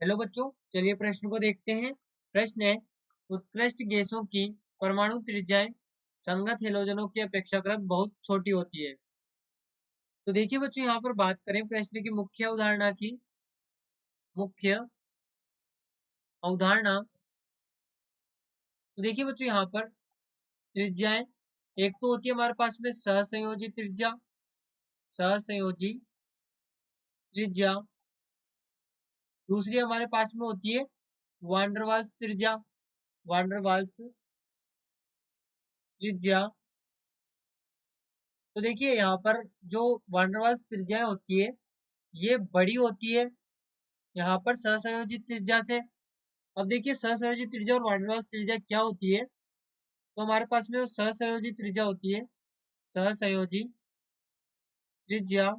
Hello बच्चों, चलिए प्रश्न को देखते हैं। प्रश्न है, उत्कृष्ट गैसों की परमाणु त्रिज्याएं संगत हेलोजनों की अपेक्षाकृत बहुत छोटी होती है। तो देखिए बच्चों, यहाँ पर बात करें प्रश्न की मुख्य अवधारणा की। मुख्य अवधारणा, तो देखिए बच्चों यहाँ पर त्रिज्याएं एक तो होती है हमारे पास में सहसंयोजी त्रिज्या, सहसंयोजी त्रिज्या। दूसरी हमारे पास में होती है वांडरवाल्स त्रिज्या, वांडरवाल्स त्रिज्या। तो देखिए यहाँ पर जो वांडरवाल्स त्रिज्याएं होती है ये बड़ी होती है यहाँ पर सहसंयोजित त्रिज्या से। अब देखिए सहसंयोजित त्रिज्या और वांडरवाल्स त्रिज्या क्या होती है, तो हमारे पास में सहसंयोजित त्रिज्या होती है, सहसंयोजी त्रिज्या।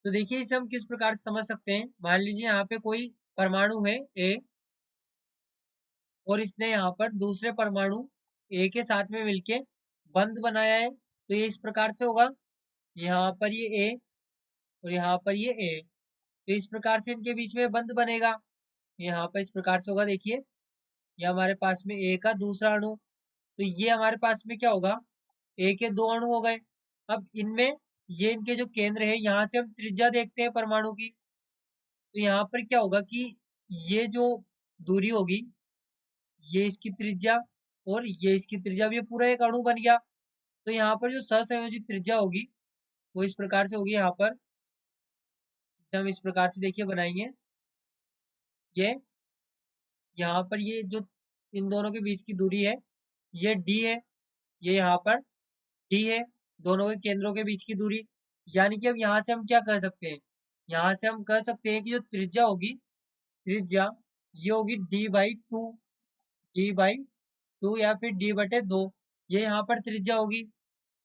तो देखिए इसे हम किस प्रकार से समझ सकते हैं। मान लीजिए यहाँ पे कोई परमाणु है ए, और इसने यहाँ पर दूसरे परमाणु ए के साथ में मिलके बंध बनाया है। तो ये इस प्रकार से होगा, यहाँ पर ये ए और यहाँ पर ये ए, तो इस प्रकार से इनके बीच में बंध बनेगा। यहाँ पर इस प्रकार से होगा, देखिए ये हमारे पास में ए का दूसरा अणु, तो ये हमारे पास में क्या होगा, ए के दो अणु हो गए। अब इनमें ये इनके जो केंद्र है, यहाँ से हम त्रिज्या देखते हैं परमाणु की, तो यहाँ पर क्या होगा कि ये जो दूरी होगी ये इसकी त्रिज्या और ये इसकी त्रिज्या, अब ये पूरा एक अणु बन गया। तो यहाँ पर जो सहसंयोजित त्रिज्या होगी वो इस प्रकार से होगी। यहाँ पर इसे हम इस प्रकार से देखिए बनाएंगे, ये यहाँ पर ये जो इन दोनों के बीच की दूरी है ये डी है, ये यहाँ पर डी है, दोनों के केंद्रों के बीच की दूरी। यानी कि अब यहाँ से हम क्या कह सकते हैं, यहाँ से हम कह सकते हैं कि जो त्रिज्या होगी, त्रिज्या ये होगी D by two, D by two या फिर डी बटे दो, ये यहाँ पर त्रिज्या होगी।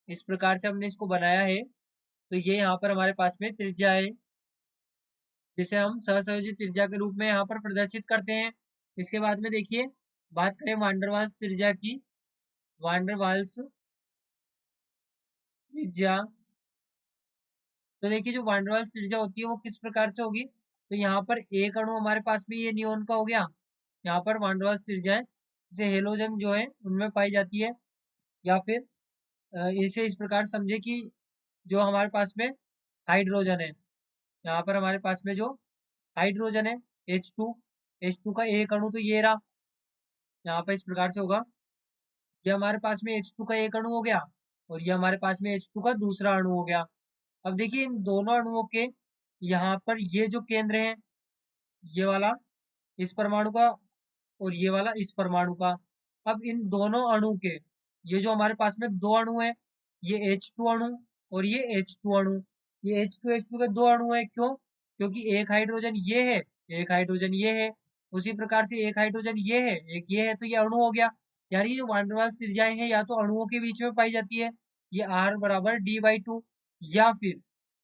इस प्रकार से हमने इसको बनाया है, तो ये यहाँ पर हमारे पास में त्रिज्या है जिसे हम सहसंयोजित त्रिज्या के रूप में यहाँ पर प्रदर्शित करते हैं। इसके बाद में देखिए बात करें वांडरवाल्स त्रिज्या की। वांडरवाल्स त्रिज्या, तो देखिए जो वांडरवाल्स त्रिज्या होती है वो किस प्रकार से होगी, तो यहाँ पर एक अणु हमारे पास में ये नियोन का हो गया। यहाँ पर वांडरवाल्स त्रिज्या जैसे हेलोजन जो है उनमें पाई जाती है, या फिर इसे इस प्रकार समझे कि जो हमारे पास में हाइड्रोजन है, यहाँ पर हमारे पास में जो हाइड्रोजन है H2, H2 का एक अणु तो ये रहा, यहाँ पर इस प्रकार से होगा, ये हमारे पास में H2 का एक अणु हो गया और ये हमारे पास में H2 का दूसरा अणु हो गया। अब देखिए इन दोनों अणुओं के यहाँ पर ये जो केंद्र है, ये वाला इस परमाणु का और ये वाला इस परमाणु का। अब इन दोनों अणु के ये जो हमारे पास में दो अणु है, ये H2 अणु और ये H2 अणु, ये H2 के दो अणु है। क्यों? क्योंकि एक हाइड्रोजन ये है, एक हाइड्रोजन ये है, उसी प्रकार से एक हाइड्रोजन ये है, एक ये है, तो ये अणु हो गया। यानी जो वांडरवाल्स त्रिज्याएं हैं या तो अणुओं के बीच में पाई जाती है, ये R बराबर डी बाई टू, या फिर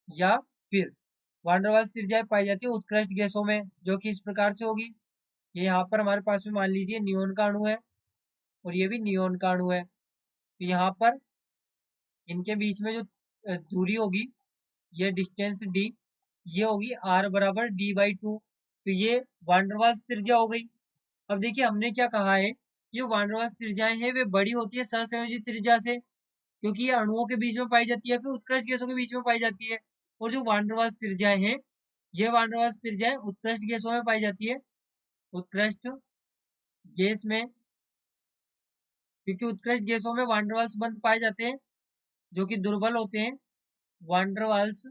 या फिर वांडरवाल्स त्रिज्याएं पाई जाती है उत्कृष्ट गैसों में, जो कि इस प्रकार से होगी। ये यहाँ पर हमारे पास में मान लीजिए नियोन का अणु है और ये भी नियोन का अणु है, तो यहाँ पर इनके बीच में जो दूरी होगी, ये डिस्टेंस डी, ये होगी आर बराबर डी बाई टू, तो ये वांडरवाल्स त्रिज्या हो गई। अब देखिए हमने क्या कहा है, ये वांडरवाल्स त्रिज्याएं हैं वे बड़ी होती है सहसंयोजित त्रिज्या से, क्योंकि ये अणुओं के बीच में पाई जाती है, फिर उत्कृष्ट गैसों के बीच में पाई जाती है। और जो वांडरवाल्स त्रिज्याएं हैं, ये वांडरवाल्स त्रिज्याएं उत्कृष्ट गैसों में पाई जाती है, उत्कृष्ट गैस में, क्योंकि उत्कृष्ट गैसों में वांडरवाल्स बंध पाए जाते हैं जो कि दुर्बल होते हैं, वांडरवाल्स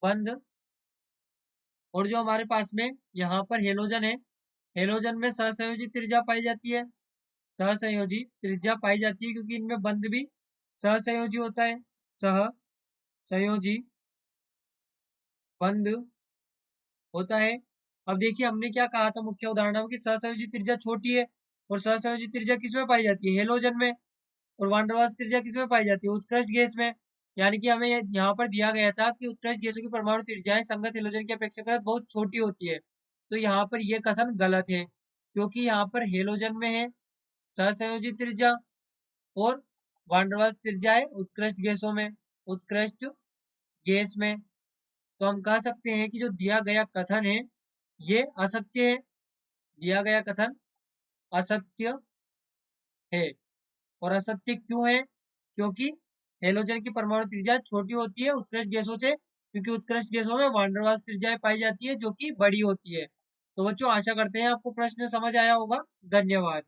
बंध। और जो हमारे पास में यहाँ पर हेलोजन है, हेलोजन में सहसंयोजी त्रिज्या पाई जाती है, सहसंयोजी त्रिज्या पाई जाती है क्योंकि इनमें बंध भी सहसंयोजी होता है, सहसंयोजी बंध होता है। अब देखिए हमने क्या कहा था मुख्य उदाहरण की सहसंयोजी त्रिज्या छोटी है, और सहसंयोजी त्रिज्या किसमें पाई जाती है, हेलोजन में, और वांडरवाल्स त्रिज्या किसमें पाई जाती है, उत्कृष्ट गैस में। यानी कि हमें यहाँ पर दिया गया था कि उत्कृष्ट गैसों की परमाणु त्रिज्याएं संगत हेलोजन की अपेक्षाकृत बहुत छोटी होती है, तो यहाँ पर यह कथन गलत है, क्योंकि यहाँ पर हेलोजन में है सहसंयोजित त्रिज्या और वांडरवाल्स त्रिज्या है उत्कृष्ट गैसों में, उत्कृष्ट गैस में। तो हम कह सकते हैं कि जो दिया गया कथन है ये असत्य है। दिया गया कथन असत्य है। और असत्य क्यों है? क्योंकि हेलोजन की परमाणु त्रिज्या छोटी होती है उत्कृष्ट गैसों से, क्योंकि उत्कृष्ट गैसों में वान डेर वाल्स त्रिज्याएं पाई जाती है जो कि बड़ी होती है। तो बच्चों आशा करते हैं आपको प्रश्न समझ आया होगा। धन्यवाद।